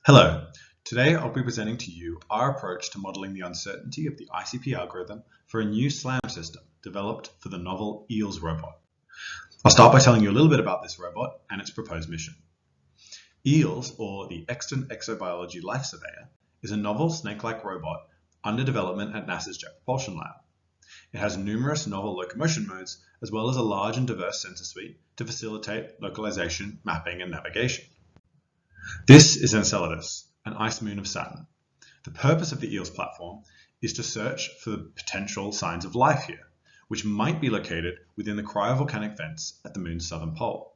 Hello, today I'll be presenting to you our approach to modeling the uncertainty of the ICP algorithm for a new SLAM system developed for the novel EELS robot. I'll start by telling you a little bit about this robot and its proposed mission. EELS, or the Extant Exobiology Life Surveyor, is a novel snake-like robot under development at NASA's Jet Propulsion Lab. It has numerous novel locomotion modes, as well as a large and diverse sensor suite to facilitate localization, mapping, and navigation. This is Enceladus, an ice moon of Saturn. The purpose of the EELS platform is to search for potential signs of life here, which might be located within the cryovolcanic vents at the moon's southern pole.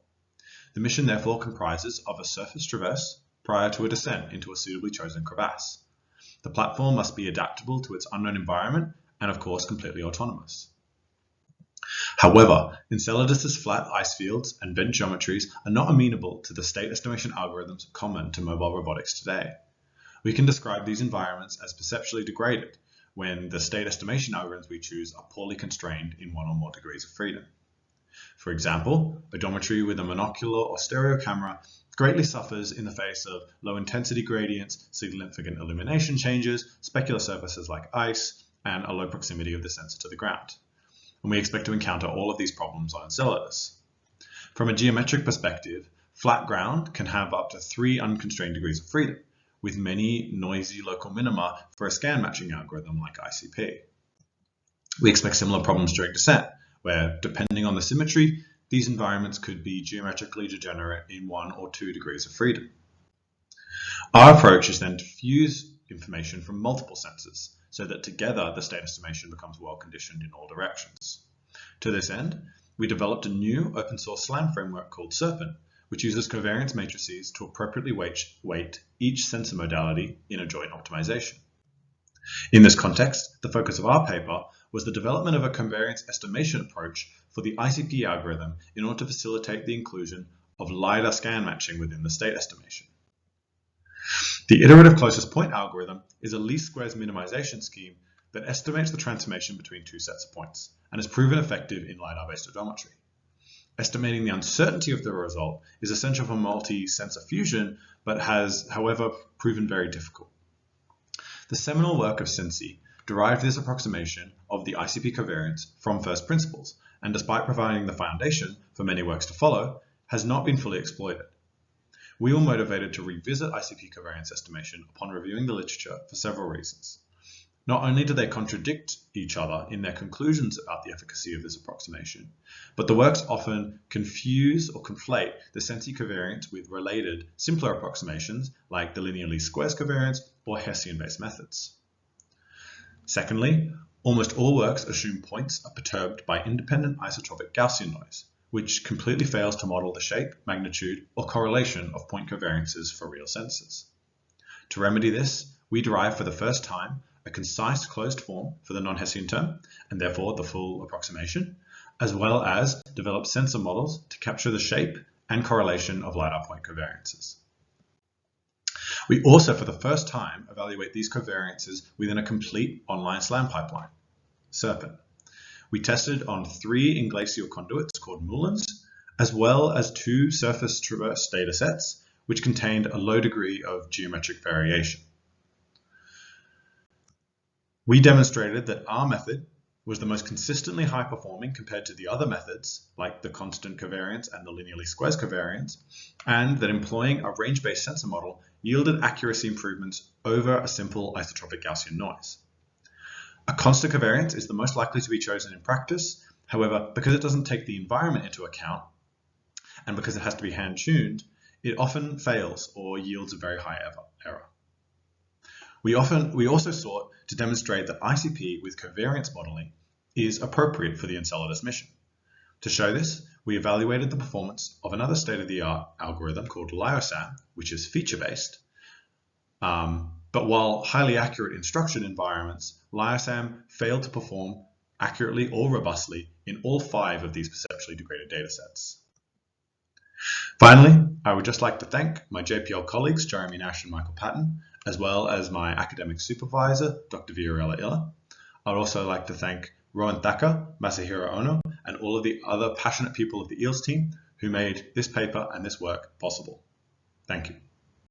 The mission therefore comprises of a surface traverse prior to a descent into a suitably chosen crevasse. The platform must be adaptable to its unknown environment and of course completely autonomous. However, Enceladus's flat ice fields and vent geometries are not amenable to the state estimation algorithms common to mobile robotics today. We can describe these environments as perceptually degraded when the state estimation algorithms we choose are poorly constrained in one or more degrees of freedom. For example, a geometry with a monocular or stereo camera greatly suffers in the face of low intensity gradients, significant illumination changes, specular surfaces like ice, and a low proximity of the sensor to the ground. And we expect to encounter all of these problems on Enceladus. From a geometric perspective, flat ground can have up to 3 unconstrained degrees of freedom, with many noisy local minima for a scan matching algorithm like ICP. We expect similar problems during descent, where, depending on the symmetry, these environments could be geometrically degenerate in 1 or 2 degrees of freedom. Our approach is then to fuse information from multiple sensors, so that together the state estimation becomes well conditioned in all directions. To this end, we developed a new open source SLAM framework called Serpent, which uses covariance matrices to appropriately weight each sensor modality in a joint optimization. In this context, the focus of our paper was the development of a covariance estimation approach for the ICP algorithm in order to facilitate the inclusion of LiDAR scan matching within the state estimation. The iterative closest point algorithm is a least squares minimization scheme that estimates the transformation between 2 sets of points and is proven effective in LiDAR-based odometry. Estimating the uncertainty of the result is essential for multi-sensor fusion, but has, however, proven very difficult. The seminal work of Sensi derived this approximation of the ICP covariance from first principles, and despite providing the foundation for many works to follow, has not been fully exploited. We were motivated to revisit ICP covariance estimation upon reviewing the literature for several reasons. Not only do they contradict each other in their conclusions about the efficacy of this approximation, but the works often confuse or conflate the Sensi covariance with related, simpler approximations like the linear least squares covariance or Hessian-based methods. Secondly, almost all works assume points are perturbed by independent isotropic Gaussian noise, which completely fails to model the shape, magnitude, or correlation of point covariances for real sensors. To remedy this, we derive for the first time a concise closed form for the non-Hessian term, and therefore the full approximation, as well as develop sensor models to capture the shape and correlation of LiDAR point covariances. We also, for the first time, evaluate these covariances within a complete online SLAM pipeline, Serpent. We tested on 3 inglacial conduits called Moulins, as well as 2 surface traverse datasets, which contained a low degree of geometric variation. We demonstrated that our method was the most consistently high performing compared to the other methods, like the constant covariance and the linear least squares covariance, and that employing a range-based sensor model yielded accuracy improvements over a simple isotropic Gaussian noise. A constant covariance is the most likely to be chosen in practice. However, because it doesn't take the environment into account, and because it has to be hand-tuned, it often fails or yields a very high error. We also sought to demonstrate that ICP with covariance modeling is appropriate for the Enceladus mission. To show this, we evaluated the performance of another state-of-the-art algorithm called LIOSAM, which is feature-based. But while highly accurate in structured environments, LIOSAM failed to perform accurately or robustly in all 5 of these perceptually degraded datasets. Finally, I would just like to thank my JPL colleagues, Jeremy Nash and Michael Patton, as well as my academic supervisor, Dr. Viorella Illa. I'd also like to thank Rowan Thacker, Masahiro Ono, and all of the other passionate people of the EELS team who made this paper and this work possible. Thank you.